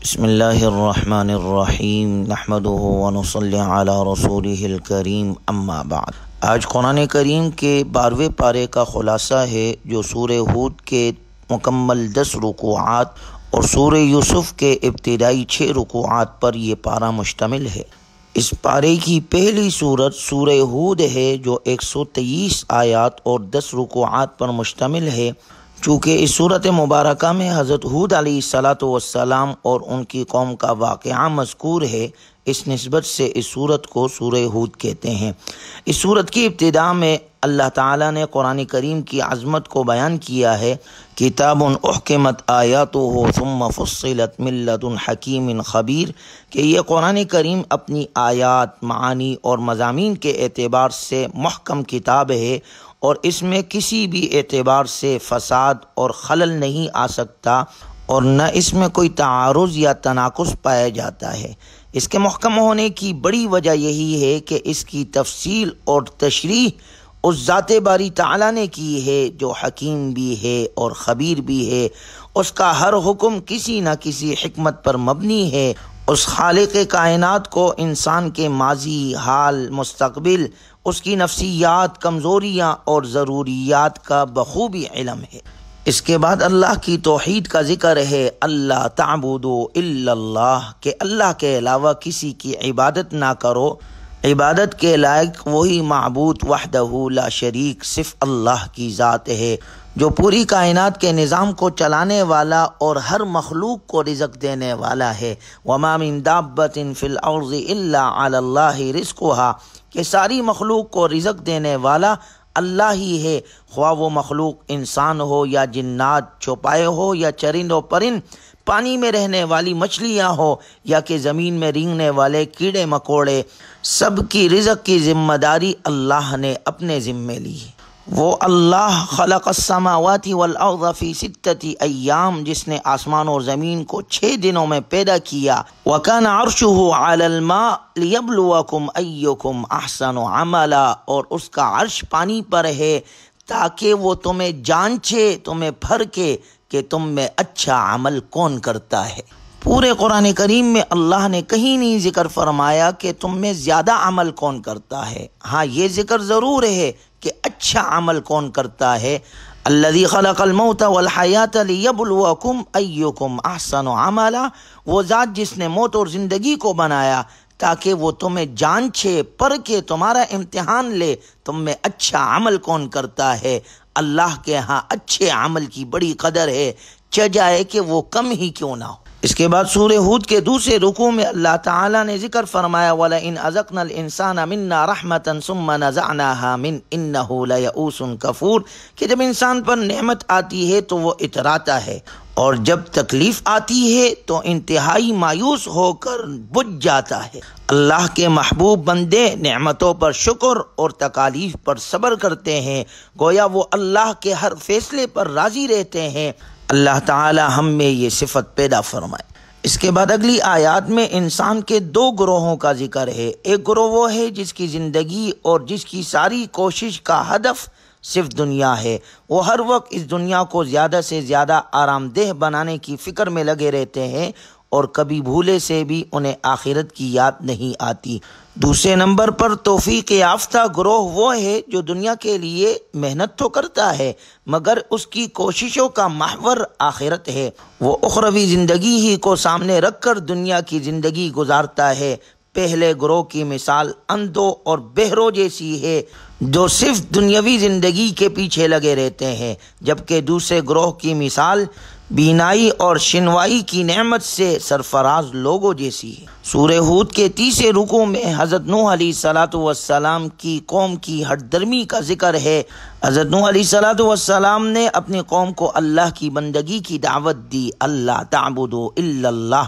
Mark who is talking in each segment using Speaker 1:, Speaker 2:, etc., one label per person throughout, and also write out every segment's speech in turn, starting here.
Speaker 1: بسم اللہ الرحمن الرحیم نحمدہ ونصلی علی رسولہ الکریم اما بعد۔ آج قرآن کریم کے 12ویں پارے کا خلاصہ ہے جو سورہ ہود کے مکمل 10 رکوعات اور سورہ یوسف کے ابتدائی 6 رکوعات پر یہ پارہ مشتمل ہے۔ اس پارے کی پہلی صورت سورہ ہود ہے جو 123 آیات اور 10 رکوعات پر مشتمل ہے۔ چونکہ اس صورت مبارکہ میں حضرت ہود علیہ السلام اور ان کی قوم کا واقعہ مذکور ہے، اس نسبت سے اس صورت کو سورہ ہود کہتے ہیں۔ اس صورت کی ابتدا میں اللہ تعالیٰ نے قرآن کریم کی عظمت کو بیان کیا ہے۔ کتاب احکمت آیاتہ ثم فصلت من لدن حکیم خبیر، کہ یہ قرآن کریم اپنی آیات، معانی اور مضامین کے اعتبار سے محکم کتاب ہے اور اس میں کسی بھی اعتبار سے فساد اور خلل نہیں آ سکتا اور نہ اس میں کوئی تعارض یا تناقض پایا جاتا ہے۔ اس کے محکم ہونے کی بڑی وجہ یہی ہے کہ اس کی تفصیل اور تشریح اس ذات باری تعالیٰ نے کی ہے جو حکیم بھی ہے اور خبیر بھی ہے۔ اس کا ہر حکم کسی نہ کسی حکمت پر مبنی ہے۔ اس خالق کائنات کو انسان کے ماضی، حال، مستقبل، اس کی نفسیات، کمزوریاں اور ضروریات کا بخوبی علم ہے۔ اس کے بعد اللہ کی توحید کا ذکر ہے، اللہ تعبدوا الا اللہ، کہ اللہ کے علاوہ کسی کی عبادت نہ کرو۔ عبادت کے لائق وہی معبود وحدہ لا شریک، صرف اللہ کی ذات ہے جو پوری کائنات کے نظام کو چلانے والا اور ہر مخلوق کو رزق دینے والا ہے۔ وما من دابۃ فی الارض الا علی اللہ رزقها، کہ ساری مخلوق کو رزق دینے والا اللہ ہی ہے، خواہ وہ مخلوق انسان ہو یا جنات، چوپائے ہو یا چرند و پرند، پانی میں رہنے والی مچھلیاں ہو یا کہ زمین میں رینگنے والے کیڑے مکوڑے، سب کی رزق کی ذمہ داری اللہ نے اپنے ذمے لی ہے۔ وہ اللہ خلق السماوات والارض فی 6 ایام، جس نے آسمان اور زمین کو 6 دنوں میں پیدا کیا۔ وکان عرشہ علی الماء لیبلوکم ایکم احسن عملا، اور اس کا عرش پانی پر ہے تاکہ وہ تمہیں جانچے، تمہیں پھرکے کہ تم میں اچھا عمل کون کرتا ہے۔ پورے قرآن کریم میں اللہ نے کہیں نہیں ذکر فرمایا کہ تم میں زیادہ عمل کون کرتا ہے، ہاں یہ ذکر ضرور ہے کہ اچھا عمل کون کرتا ہے۔ الذی خلق الموت والحیات لیبلوکم ایکم احسن عملا، وہ ذات جس نے موت اور زندگی کو بنایا تاکہ وہ تمہیں جانچے، پرکھے، تمہارا امتحان لے، تم میں اچھا عمل کون کرتا ہے۔ اللہ کے ہاں اچھے عمل کی بڑی قدر ہے، چاہے کہ وہ کم ہی کیوں نہ ہو۔ اس کے بعد سورہ ہود کے دوسرے رکوع میں اللہ تعالیٰ نے ذکر فرمایا وَلَئِنْ أَذَقْنَا الْإِنسَانَ مِنَّا رَحْمَةً ثُمَّ نَزَعْنَاهَا مِنْ إِنَّهُ لَيَئُوسٌ کفور، کہ جب انسان پر نعمت آتی ہے تو وہ اتراتا ہے اور جب تکلیف آتی ہے تو انتہائی مایوس ہو کر بجھ جاتا ہے۔ اللہ کے محبوب بندے نعمتوں پر شکر اور تکالیف پر صبر کرتے ہیں، گویا وہ اللہ کے ہر فیصلے پر راضی رہتے ہیں۔ اللہ تعالی ہم میں یہ صفت پیدا فرمائے۔ اس کے بعد اگلی آیات میں انسان کے 2 گروہوں کا ذکر ہے۔ ایک گروہ وہ ہے جس کی زندگی اور جس کی ساری کوشش کا ہدف صرف دنیا ہے، وہ ہر وقت اس دنیا کو زیادہ سے زیادہ آرام دہ بنانے کی فکر میں لگے رہتے ہیں اور کبھی بھولے سے بھی انہیں آخرت کی یاد نہیں آتی۔ دوسرے نمبر پر توفیق یافتہ گروہ وہ ہے جو دنیا کے لیے محنت تو کرتا ہے مگر اس کی کوششوں کا محور آخرت ہے، وہ اخروی زندگی ہی کو سامنے رکھ کر دنیا کی زندگی گزارتا ہے۔ پہلے گروہ کی مثال اندھوں اور بہروں جیسی ہے جو صرف دنیاوی زندگی کے پیچھے لگے رہتے ہیں، جبکہ دوسرے گروہ کی مثال بینائی اور شنوائی کی نعمت سے سرفراز لوگوں جیسی ہے۔ سورہ ہود کے تیسرے رکوع میں حضرت نوح علیہ السلام کی قوم کی ہٹ درمی کا ذکر ہے۔ حضرت نوح علیہ السلام نے اپنی قوم کو اللہ کی بندگی کی دعوت دی، اللہ تعبدوا الا اللہ،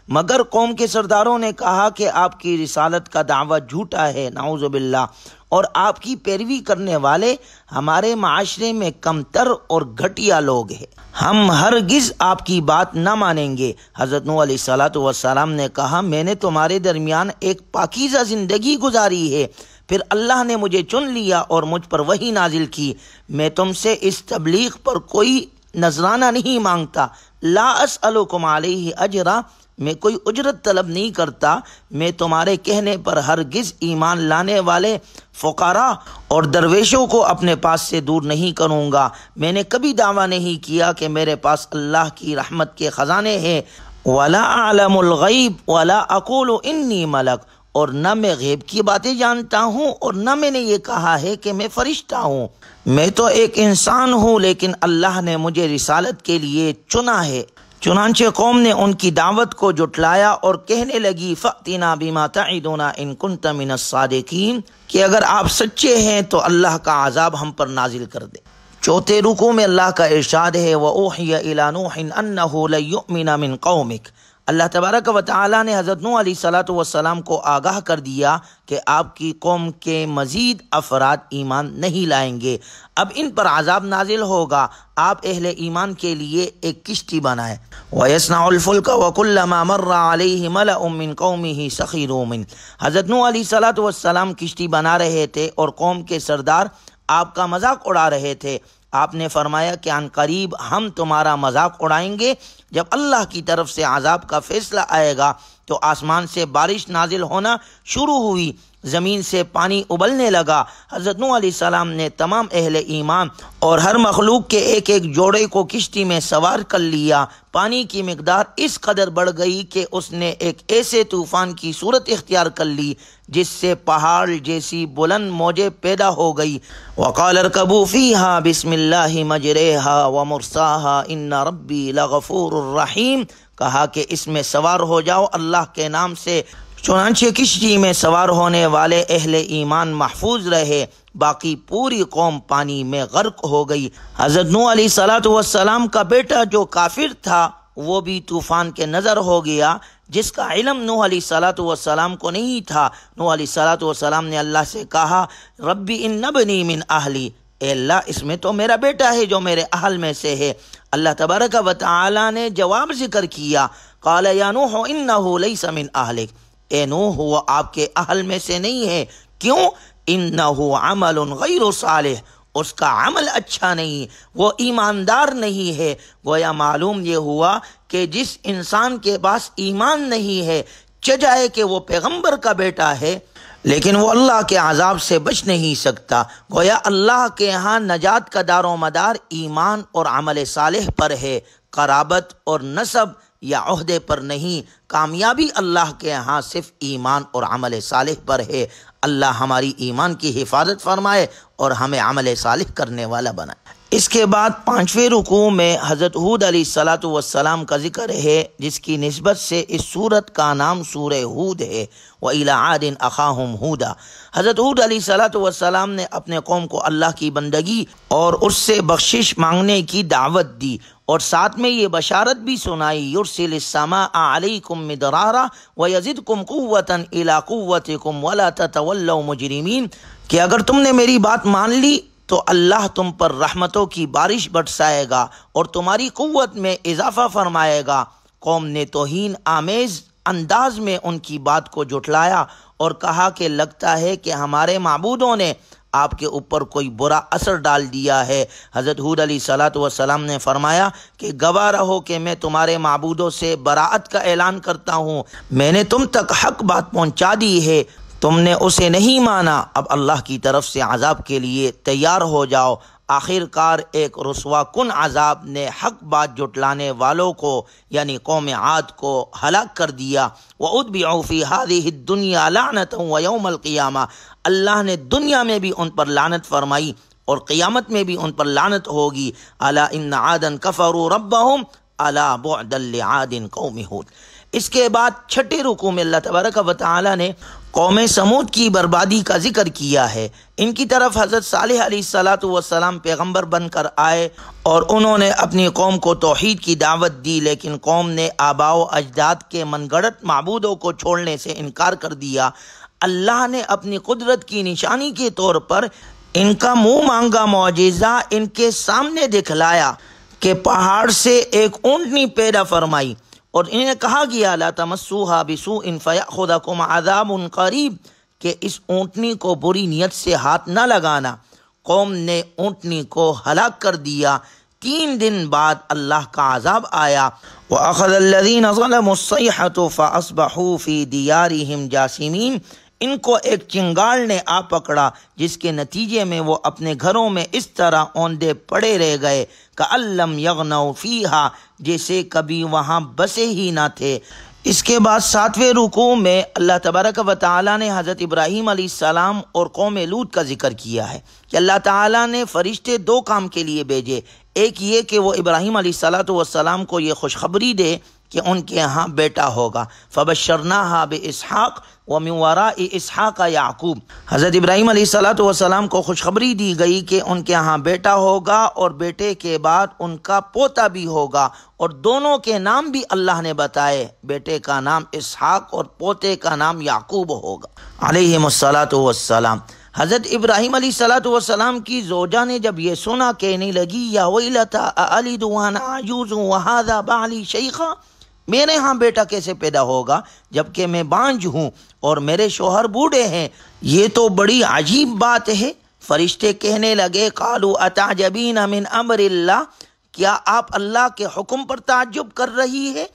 Speaker 1: مگر قوم کے سرداروں نے کہا کہ آپ کی رسالت کا دعویٰ جھوٹا ہے، نعوذ باللہ، اور آپ کی پیروی کرنے والے ہمارے معاشرے میں کمتر اور گھٹیا لوگ ہیں، ہم ہرگز آپ کی بات نہ مانیں گے۔ حضرت نوح علیہ السلام نے کہا میں نے تمہارے درمیان ایک پاکیزہ زندگی گزاری ہے، پھر اللہ نے مجھے چن لیا اور مجھ پر وحی نازل کی، میں تم سے اس تبلیغ پر کوئی نذرانہ نہیں مانگتا، لا اسألکم علیہ اجرا، میں کوئی اجرت طلب نہیں کرتا، میں تمہارے کہنے پر ہرگز ایمان لانے والے فقراء اور درویشوں کو اپنے پاس سے دور نہیں کروں گا۔ میں نے کبھی دعویٰ نہیں کیا کہ میرے پاس اللہ کی رحمت کے خزانے ہیں، ولا اعلم الغیب ولا اقول انی ملک، اور نہ میں غیب کی باتیں جانتا ہوں اور نہ میں نے یہ کہا ہے کہ میں فرشتہ ہوں، میں تو ایک انسان ہوں، لیکن اللہ نے مجھے رسالت کے لیے چنا ہے۔ چنانچہ قوم نے ان کی دعوت کو جھٹلایا اور کہنے لگی فَأْتِنَا بِمَا تَعِدُنَا إِن كُنْتَ مِنَ الصَّادِقِينَ، کہ اگر آپ سچے ہیں تو اللہ کا عذاب ہم پر نازل کر دے۔ چوتھے رکوع میں اللہ کا ارشاد ہے وَأُوحِيَ إِلَى نُوحٍ أَنَّهُ لَن يُؤْمِنَ مِن قَوْمِكَ، اللہ تبارک و تعالیٰ نے حضرت نوح علیہ السلام کو آگاہ کر دیا کہ آپ کی قوم کے مزید افراد ایمان نہیں لائیں گے، اب ان پر عذاب نازل ہوگا، آپ اہل ایمان کے لیے ایک کشتی بنائیں۔ وَيَصْنَعُ الْفُلْكَ وَكُلَّمَا مَرَّ عَلَيْهِ مَلَأٌ مِّن قَوْمِهِ سَخِرُوا مِنْهُ، حضرت نوح علیہ السلام کشتی بنا رہے تھے اور قوم کے سردار آپ کا مذاق اڑا رہے تھے۔ آپ نے فرمایا کہ عن قریب ہم تمہارا مذاق اڑائیں گے، جب اللہ کی طرف سے عذاب کا فیصلہ آئے گا تو آسمان سے بارش نازل ہونا شروع ہوئی، زمین سے پانی ابلنے لگا۔ حضرت نوح علیہ السلام نے تمام اہل ایمان اور ہر مخلوق کے ایک ایک جوڑے کو کشتی میں سوار کر لیا۔ پانی کی مقدار اس قدر بڑھ گئی کہ اس نے ایک ایسے طوفان کی صورت اختیار کر لی جس سے پہاڑ جیسی بلند موجیں پیدا ہو گئی۔ وقال اركبوا فيها بسم الله مجريها ومرساها ان ربي لغفور رحیم، کہا کہ اس میں سوار ہو جاؤ اللہ کے نام سے۔ چنانچہ کشتی میں سوار ہونے والے اہل ایمان محفوظ رہے، باقی پوری قوم پانی میں غرق ہو گئی۔ حضرت نوح علیہ السلام کا بیٹا جو کافر تھا وہ بھی طوفان کے نظر ہو گیا، جس کا علم نوح علیہ السلام کو نہیں تھا۔ نوح علیہ السلام نے اللہ سے کہا ربی ان ابنی من اہلی، اے اللہ اس میں تو میرا بیٹا ہے جو میرے اہل میں سے ہے۔ اللہ تبارک و تعالی نے جواب ذکر کیا قال یا نوح انہ لیس من اہلک، اے نوح وہ آپ کے اہل میں سے نہیں ہے، کیوں؟ انہ عمل غیر صالح، اس کا عمل اچھا نہیں، وہ ایماندار نہیں ہے۔ گویا معلوم یہ ہوا کہ جس انسان کے پاس ایمان نہیں ہے، چجائے کہ وہ پیغمبر کا بیٹا ہے لیکن وہ اللہ کے عذاب سے بچ نہیں سکتا۔ گویا اللہ کے ہاں نجات کا دار و مدار ایمان اور عمل صالح پر ہے، قرابت اور نسب یا عہدے پر نہیں۔ کامیابی اللہ کے ہاں صرف ایمان اور عمل صالح پر ہے۔ اللہ ہماری ایمان کی حفاظت فرمائے اور ہمیں عمل صالح کرنے والا بنائے۔ اس کے بعد 5ویں رکوع میں حضرت ہود علیہ السلام کا ذکر ہے، جس کی نسبت سے اس سورت کا نام سورہ ہود ہے۔ وَإِلَىٰ عَادٍ أَخَاهُمْ هُودًا، حضرت ہود علیہ السلام نے اپنے قوم کو اللہ کی بندگی اور اس سے بخشش مانگنے کی دعوت دی، اور ساتھ میں یہ بشارت بھی سنائی یرسل السماء علیکم مدرارا ویزدکم قوتا الی قوتکم ولا تتولوا مجرمین، کہ اگر تم نے میری بات مان لی تو اللہ تم پر رحمتوں کی بارش برسائے گا اور تمہاری قوت میں اضافہ فرمائے گا۔ قوم نے توہین آمیز انداز میں ان کی بات کو جھٹلایا اور کہا کہ لگتا ہے کہ ہمارے معبودوں نے آپ کے اوپر کوئی برا اثر ڈال دیا ہے۔ حضرت ہود علیہ السلام نے فرمایا کہ گواہ رہو کہ میں تمہارے معبودوں سے براءت کا اعلان کرتا ہوں، میں نے تم تک حق بات پہنچا دی ہے، تم نے اسے نہیں مانا، اب اللہ کی طرف سے عذاب کے لیے تیار ہو جاؤ۔ آخر کار ایک رسوا کن عذاب نے حق بات جھٹلانے والوں کو یعنی قوم عاد کو ہلاک کر دیا۔ وَأُتْبِعُوا فِي هَذِهِ الدُّنْيَا لَعْنَةً وَيَوْمَ الْقِيَامَةِ، اللہ نے دنیا میں بھی ان پر لعنت فرمائی اور قیامت میں بھی ان پر لعنت ہوگی۔ أَلَا إِنَّ عَادًا كَفَرُوا رَبَّهُمْ أَلَا بُعْدًا لِعَادٍ قَوْمِ ہود۔ اس کے بعد 6 رکوع میں اللہ تبارک و تعالی نے قوم سمود کی بربادی کا ذکر کیا ہے۔ ان کی طرف حضرت صالح علیہ السلام پیغمبر بن کر آئے اور انہوں نے اپنی قوم کو توحید کی دعوت دی، لیکن قوم نے آباء و اجداد کے من گھڑت معبودوں کو چھوڑنے سے انکار کر دیا۔ اللہ نے اپنی قدرت کی نشانی کے طور پر ان کا منہ مانگا معجزہ ان کے سامنے دکھلایا کہ پہاڑ سے ایک اونٹنی پیدا فرمائی اور انہیں کہا گیا لا تمسوها بسوء فیأخذکم عذاب قریب، کہ اس اونٹنی کو بری نیت سے ہاتھ نہ لگانا۔ قوم نے اونٹنی کو ہلاک کر دیا 3 دن بعد اللہ کا عذاب آیا۔ وَأَخَذَ الَّذِينَ ظَلَمُوا الصَّيْحَةُ فَأَصْبَحُوا فِي دِيَارِهِمْ جَاثِمِينَ۔ ان کو ایک چنگال نے آ پکڑا جس کے نتیجے میں وہ اپنے گھروں میں اس طرح اوندے پڑے رہ گئے کأن لم یغنوا فیہا، جیسے کبھی وہاں بسے ہی نہ تھے۔ اس کے بعد 7ویں رکوع میں اللہ تبارک و تعالیٰ نے حضرت ابراہیم علیہ السلام اور قوم لوط کا ذکر کیا ہے کہ اللہ تعالیٰ نے فرشتے 2 کام کے لیے بھیجے۔ ایک یہ کہ وہ ابراہیم علیہ السلام کو یہ خوشخبری دے کہ ان کے ہاں بیٹا ہوگا، فبشرناہا باسحاق ومن وراء اسحاق یعقوب۔ حضرت ابراہیم علیہ السلام کو خوشخبری دی گئی کہ ان کے ہاں بیٹا ہوگا اور بیٹے کے بعد ان کا پوتا بھی ہوگا، اور دونوں کے نام بھی اللہ نے بتائے، بیٹے کا نام اسحاق اور پوتے کا نام یعقوب ہوگا علیہم السلام۔ حضرت ابراہیم علیہ السلام کی زوجہ نے جب یہ سنا کہنے لگی یا ویلتا اَأَلِدُ وَأَنَا عَجُوزٌ وَهَذَا بَعْلِي شَيْخًا، میرے ہاں بیٹا کیسے پیدا ہوگا جبکہ میں بانجھ ہوں اور میرے شوہر بوڑھے ہیں؟ یہ تو بڑی عجیب بات ہے۔ فرشتے کہنے لگے قالوا اتعجبین من امر اللہ، کیا آپ اللہ کے حکم پر تعجب کر رہی ہے؟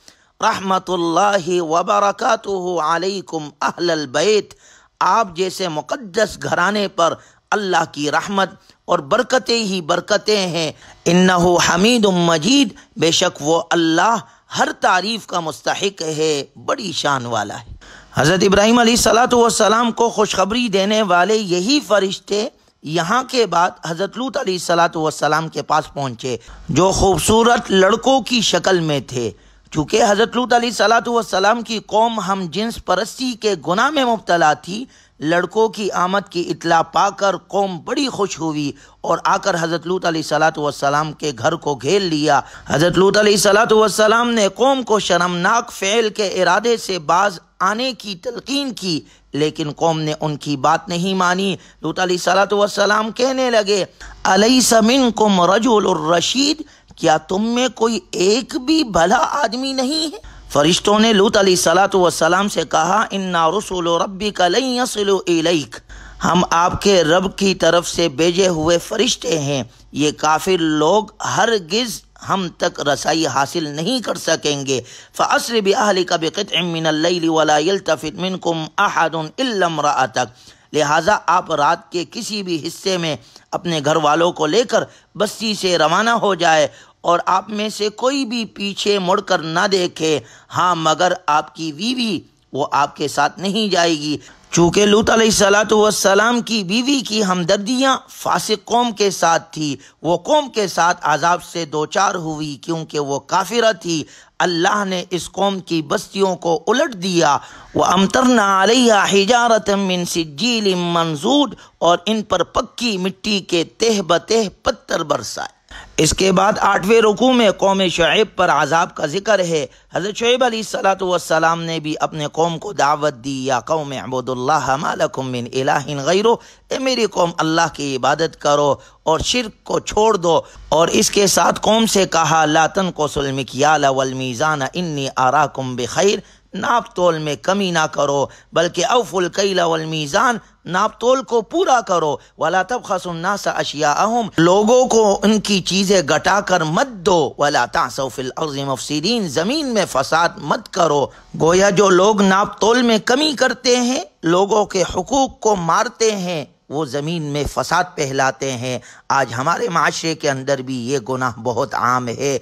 Speaker 1: رحمت اللہ وبرکاتہ علیکم اہل البیت، آپ جیسے مقدس گھرانے پر اللہ کی رحمت اور برکتیں ہی برکتیں ہیں۔ انہ حمید مجید، بے شک وہ اللہ ہر تعریف کا مستحق ہے، بڑی شان والا ہے۔ حضرت ابراہیم علیہ السلام کو خوشخبری دینے والے یہی فرشتے یہاں کے بعد حضرت لوط علیہ السلام کے پاس پہنچے، جو خوبصورت لڑکوں کی شکل میں تھے۔ چونکہ حضرت لوط علیہ السلام کی قوم ہم جنس پرستی کے گناہ میں مبتلا تھی، لڑکوں کی آمد کی اطلاع پا کر قوم بڑی خوش ہوئی اور آ کر حضرت لوط علیہ السلام کے گھر کو گھیر لیا۔ حضرت لوط علیہ السلام نے قوم کو شرمناک فعل کے ارادے سے باز آنے کی تلقین کی، لیکن قوم نے ان کی بات نہیں مانی۔ لوط علیہ السلام کہنے لگے الیس منکم رجل الرشید، کیا تم میں کوئی ایک بھی بھلا آدمی نہیں ہے؟ فرشتوں نے لوط علیہ السلام سے کہا انا رسول ربک لن یصلوا الیک، ہم آپ کے رب کی طرف سے بھیجے ہوئے فرشتے ہیں، یہ کافر لوگ ہرگز ہم تک رسائی حاصل نہیں کر سکیں گے۔ فَأَسْرِ بِأَهْلِكَ بِقِطْعٍ مِّنَ اللَّيْلِ وَلَا يَلْتَفِتْ مِنْكُمْ أَحَدٌ إِلَّا امْرَأَتَكَ، لہٰذا آپ رات کے کسی بھی حصے میں اپنے گھر والوں کو لے کر بستی سے روانہ ہو جائے، اور آپ میں سے کوئی بھی پیچھے مڑ کر نہ دیکھے، ہاں مگر آپ کی بیوی، وہ آپ کے ساتھ نہیں جائے گی۔ چونکہ لوط علیہ السلام کی بیوی کی ہمدردیاں فاسق قوم کے ساتھ تھی، وہ قوم کے ساتھ عذاب سے دوچار ہوئی کیونکہ وہ کافرہ تھی۔ اللہ نے اس قوم کی بستیوں کو الٹ دیا۔ وَأَمْطَرْنَا عَلَيْهَا حِجَارَةً مِّن سِجِّيلٍ مَّنضُودٍ، اور ان پر پکی مٹی کے تہ بتہ پتھر برسائے۔ اس کے بعد 8ویں رکوع میں قوم شعیب پر عذاب کا ذکر ہے۔ حضرت شعیب علیہ السلام نے بھی اپنے قوم کو دعوت دی، یا قوم اعبدوا اللہ ما لکم من الہ غیرہ، اے میری قوم اللہ کی عبادت کرو اور شرک کو چھوڑ دو، اور اس کے ساتھ قوم سے کہا لا تنقصوا المکیال والمیزان انی اراکم بخیر، ناپ تول میں کمی نہ کرو بلکہ اوفوا الکیل والمیزان، ناپ تول کو پورا کرو، ولا تبخسوا الناس اشیاءہم، لوگوں کو ان کی چیزیں گھٹا کر مت دو، ولا تعثوا فی الارض مفسدین، زمین میں فساد مت کرو۔ گویا جو لوگ ناپ تول میں کمی کرتے ہیں، لوگوں کے حقوق کو مارتے ہیں، وہ زمین میں فساد پھیلاتے ہیں۔ آج ہمارے معاشرے کے اندر بھی یہ گناہ بہت عام ہے۔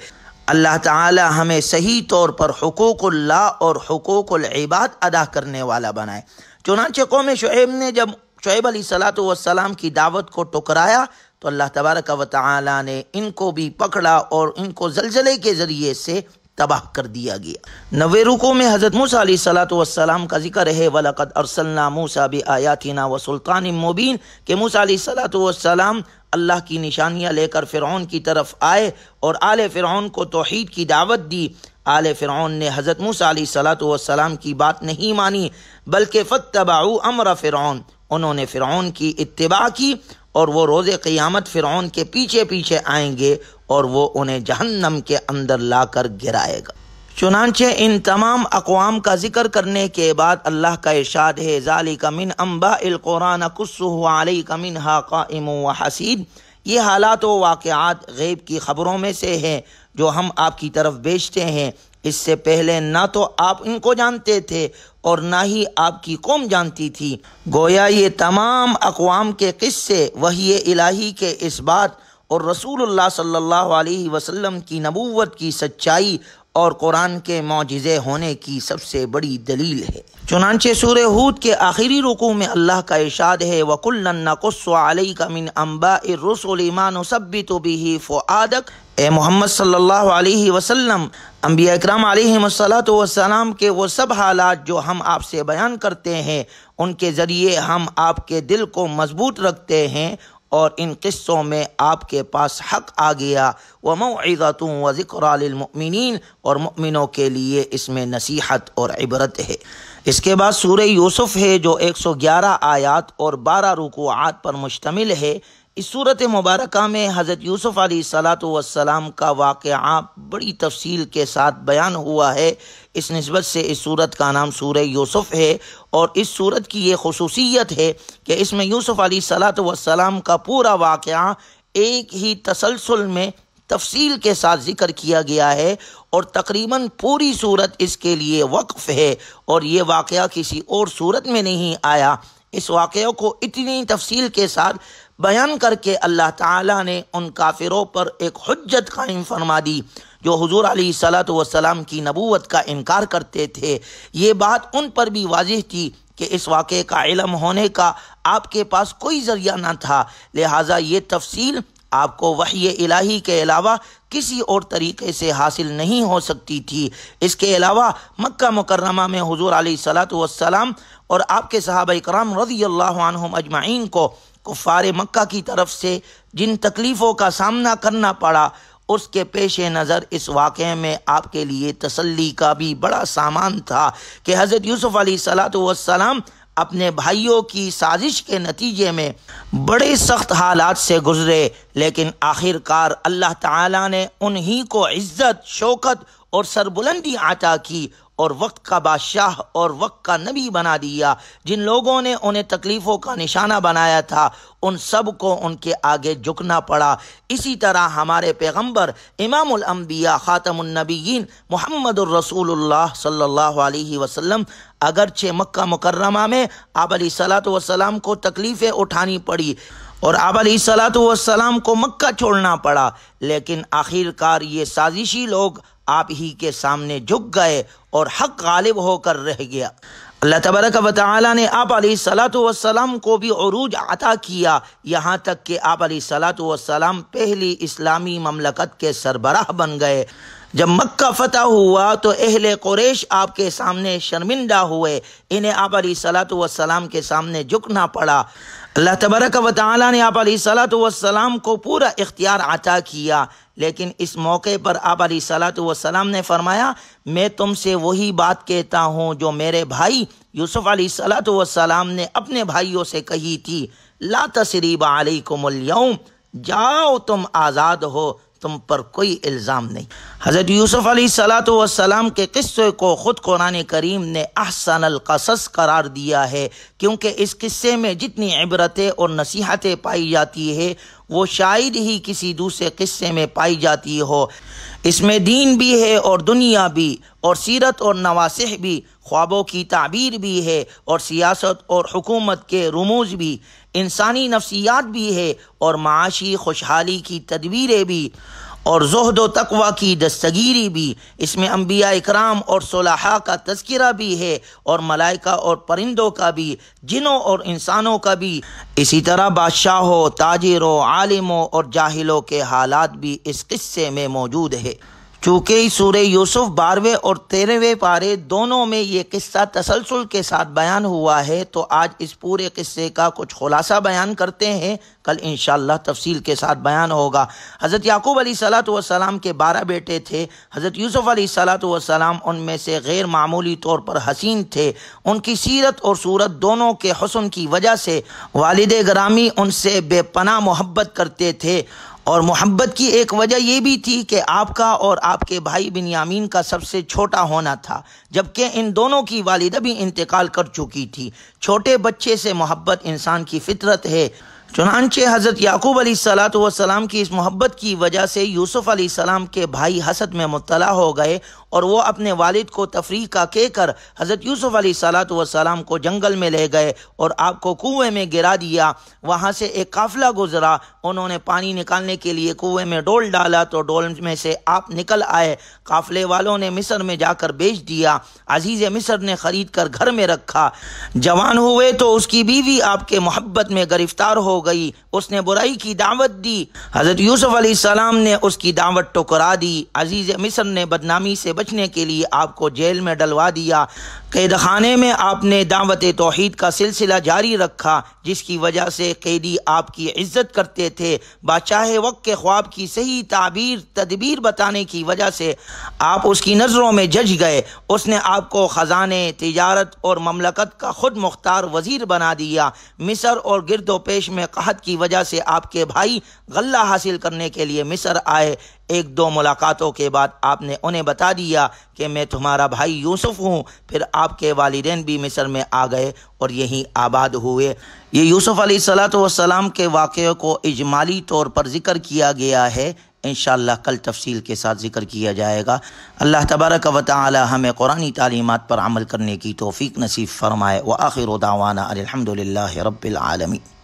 Speaker 1: اللہ تعالی ہمیں صحیح طور پر حقوق اللہ اور حقوق العباد ادا کرنے والا بنائے۔ چنانچہ قوم شعیب نے جب شعیب علیہ السلام کی دعوت کو ٹکرایا تو اللہ تبارک و تعالی نے ان کو بھی پکڑا اور ان کو زلزلے کے ذریعے سے تباہ کر دیا گیا۔ 9ویں رکوع میں حضرت موسیٰ علیہ السلام کا ذکر ہے وَلَقَدْ أَرْسَلْنَا مُوسَىٰ بِآيَاتِنَا وَسُلْطَانٍ مُبِينٍ، کہ موسیٰ علیہ السلام اللہ کی نشانیاں لے کر فرعون کی طرف آئے اور آل فرعون کو توحید کی دعوت دی۔ آل فرعون نے حضرت موسیٰ علیہ السلام کی بات نہیں مانی بلکہ فَاتَّبَعُوا أَمْرَ فرعون، انہوں نے فرعون کی اتباع کی، اور وہ روز قیامت فرعون کے پیچھے پیچھے آئیں گے اور وہ انہیں جہنم کے اندر لا کر گرائے گا۔ چنانچہ ان تمام اقوام کا ذکر کرنے کے بعد اللہ کا ارشاد ہے ذَلِكَ مِنْ أَنْبَاءِ الْقُرْآنِ نَقُصُّهُ عَلَيْكَ مِنْهَا قَائِمٌ وَحَصِيدٌ، یہ حالات و واقعات غیب کی خبروں میں سے ہیں جو ہم آپ کی طرف بھیجتے ہیں۔ اس سے پہلے نہ تو آپ ان کو جانتے تھے اور نہ ہی آپ کی قوم جانتی تھی۔ گویا یہ تمام اقوام کے قصے وحی الہی کے اس بات اور رسول اللہ صلی اللہ علیہ وسلم کی نبوت کی سچائی اور قرآن کے معجزے ہونے کی سب سے بڑی دلیل ہے۔ چنانچہ سورہ ہود کے آخری رکوع میں اللہ کا ارشاد ہے وَكُلًّا نَقُصُّ عَلَيْكَ مِنْ أَنْبَاءِ الرُّسُلِ مَا نُثَبِّتُ بِهِ فُؤَادَكَ۔ اے محمد صلی اللہ علیہ وسلم، انبیاء اکرام علیہم السلام کے وہ سب حالات جو ہم آپ سے بیان کرتے ہیں، ان کے ذریعے ہم آپ کے دل کو مضبوط رکھتے ہیں، اور ان قصوں میں آپ کے پاس حق آ گیا۔ وَمَوْعِظَةٌ وَذِكْرَىٰ لِلْمُؤْمِنِينَ، اور مؤمنوں کے لیے اس میں نصیحت اور عبرت ہے۔ اس کے بعد سورہ یوسف ہے جو 111 آیات اور 12 رکوعات پر مشتمل ہے۔ اس صورت مبارکہ میں حضرت یوسف علیہ السلام کا واقعہ بڑی تفصیل کے ساتھ بیان ہوا ہے۔ اس نسبت سے اس صورت کا نام سورہ یوسف ہے، اور اس صورت کی یہ خصوصیت ہے کہ اس میں یوسف علیہ السلام کا پورا واقعہ ایک ہی تسلسل میں تفصیل کے ساتھ ذکر کیا گیا ہے، اور تقریباً پوری صورت اس کے لیے وقف ہے، اور یہ واقعہ کسی اور صورت میں نہیں آیا۔ اس واقعہ کو اتنی تفصیل کے ساتھ بیان کر کے اللہ تعالیٰ نے ان کافروں پر ایک حجت قائم فرما دی جو حضور علیہ السلام کی نبوت کا انکار کرتے تھے۔ یہ بات ان پر بھی واضح تھی کہ اس واقعے کا علم ہونے کا آپ کے پاس کوئی ذریعہ نہ تھا، لہٰذا یہ تفصیل آپ کو وحی الہی کے علاوہ کسی اور طریقے سے حاصل نہیں ہو سکتی تھی۔ اس کے علاوہ مکہ مکرمہ میں حضور علیہ السلام اور آپ کے صحابہ کرام رضی اللہ عنہم اجمعین کو کفار مکہ کی طرف سے جن تکلیفوں کا سامنا کرنا پڑا، اس کے پیش نظر اس واقعے میں آپ کے لیے تسلی کا بھی بڑا سامان تھا کہ حضرت یوسف علیہ السلام اپنے بھائیوں کی سازش کے نتیجے میں بڑے سخت حالات سے گزرے، لیکن آخر کار اللہ تعالیٰ نے انہی کو عزت، شوکت اور سربلندی عطا کی اور وقت کا بادشاہ اور وقت کا نبی بنا دیا۔ جن لوگوں نے انہیں تکلیفوں کا نشانہ بنایا تھا، ان سب کو ان کے آگے جھکنا پڑا۔ اسی طرح ہمارے پیغمبر امام الانبیاء خاتم النبیین محمد الرسول اللہ صلی اللہ علیہ وسلم اگرچہ مکہ مکرمہ میں آپ علیہ السلام کو تکلیفیں اٹھانی پڑی اور آپ علیہ السلام کو مکہ چھوڑنا پڑا، لیکن آخر کار یہ سازشی لوگ آپ ہی کے سامنے جھک گئے اور حق غالب ہو کر رہ گیا۔ اللہ تبارک و تعالی نے آپ علیہ السلام کو بھی عروج عطا کیا، یہاں تک کہ آپ علیہ السلام پہلی اسلامی مملکت کے سربراہ بن گئے۔ جب مکہ فتح ہوا تو اہل قریش آپ کے سامنے شرمندہ ہوئے، انہیں آپ علیہ السلام کے سامنے جھکنا پڑا۔ اللہ تبارک و تعالی نے آپ علیہ السلام کو پورا اختیار عطا کیا، لیکن اس موقع پر آپ علیہ السلام نے فرمایا میں تم سے وہی بات کہتا ہوں جو میرے بھائی یوسف علیہ السلام نے اپنے بھائیوں سے کہی تھی، لا تثریب علیکم اليوم، جاؤ تم آزاد ہو، تم پر کوئی الزام نہیں۔ حضرت یوسف علیہ السلام کے قصے کو خود قرآن کریم نے احسن القصص قرار دیا ہے، کیونکہ اس قصے میں جتنی عبرتیں اور نصیحتیں پائی جاتی ہے وہ شاید ہی کسی دوسرے قصے میں پائی جاتی ہو۔ اس میں دین بھی ہے اور دنیا بھی، اور سیرت اور نواسح بھی، خوابوں کی تعبیر بھی ہے، اور سیاست اور حکومت کے رموز بھی، انسانی نفسیات بھی ہے، اور معاشی خوشحالی کی تدبیریں بھی، اور زہد و تقوی کی دستگیری بھی۔ اس میں انبیاء اکرام اور صلحاء کا تذکرہ بھی ہے، اور ملائکہ اور پرندوں کا بھی، جنوں اور انسانوں کا بھی، اسی طرح بادشاہوں، تاجروں، عالموں اور جاہلوں کے حالات بھی اس قصے میں موجود ہے۔ چونکہ سورہ یوسف 12ویں اور 13ویں پارے دونوں میں یہ قصہ تسلسل کے ساتھ بیان ہوا ہے، تو آج اس پورے قصے کا کچھ خلاصہ بیان کرتے ہیں، کل انشاءاللہ تفصیل کے ساتھ بیان ہوگا۔ حضرت یعقوب علیہ السلام کے 12 بیٹے تھے۔ حضرت یوسف علیہ السلام ان میں سے غیر معمولی طور پر حسین تھے۔ ان کی سیرت اور صورت دونوں کے حسن کی وجہ سے والد گرامی ان سے بے پناہ محبت کرتے تھے، اور محبت کی ایک وجہ یہ بھی تھی کہ آپ کا اور آپ کے بھائی بنیامین کا سب سے چھوٹا ہونا تھا، جبکہ ان دونوں کی والدہ بھی انتقال کر چکی تھی۔ چھوٹے بچے سے محبت انسان کی فطرت ہے، چنانچہ حضرت یعقوب علیہ الصلوۃ والسلام کی اس محبت کی وجہ سے یوسف علیہ السلام کے بھائی حسد میں مبتلا ہو گئے اور وہ اپنے والد کو تفریقہ کہہ کر حضرت یوسف علیہ الصلوۃ والسلام کو جنگل میں لے گئے اور آپ کو کنویں میں گرا دیا۔ وہاں سے ایک قافلہ گزرا، انہوں نے پانی نکالنے کے لیے کنویں میں ڈول ڈالا تو ڈول میں سے آپ نکل آئے۔ قافلے والوں نے مصر میں جا کر بیچ دیا، عزیز مصر نے خرید کر گھر میں رکھا۔ جوان ہوئے تو اس کی بیوی آپ کے محبت میں گرفتار ہو گئی، اس نے برائی کی دعوت دی، حضرت یوسف علیہ السلام نے اس کی دعوت ٹکرا دی۔ عزیز مصر نے بدنامی سے بچنے کے لیے آپ کو جیل میں ڈلوا دیا۔ قید خانے میں آپ نے دعوت توحید کا سلسلہ جاری رکھا، جس کی وجہ سے قیدی آپ کی عزت کرتے تھے۔ بادشاہ وقت کے خواب کی صحیح تدبیر بتانے کی وجہ سے آپ اس کی نظروں میں جج گئے، اس نے آپ کو خزانے، تجارت اور مملکت کا خود مختار وزیر بنا دیا۔ مصر اور گرد و پیش میں قحط کی وجہ سے آپ کے بھائی غلہ حاصل کرنے کے لیے مصر آئے۔ ایک دو ملاقاتوں کے بعد آپ نے انہیں بتا دیا کہ میں تمہارا بھائی یوسف ہوں۔ پھر آپ کے والدین بھی مصر میں آ گئے اور یہیں آباد ہوئے۔ یہ یوسف علیہ الصلوۃ والسلام کے واقعے کو اجمالی طور پر ذکر کیا گیا ہے، انشاءاللہ کل تفصیل کے ساتھ ذکر کیا جائے گا۔ اللہ تبارک و تعالی ہمیں قرآنی تعلیمات پر عمل کرنے کی توفیق نصیب فرمائے۔ وآخر دعوانا الحمدللہ رب العالمین۔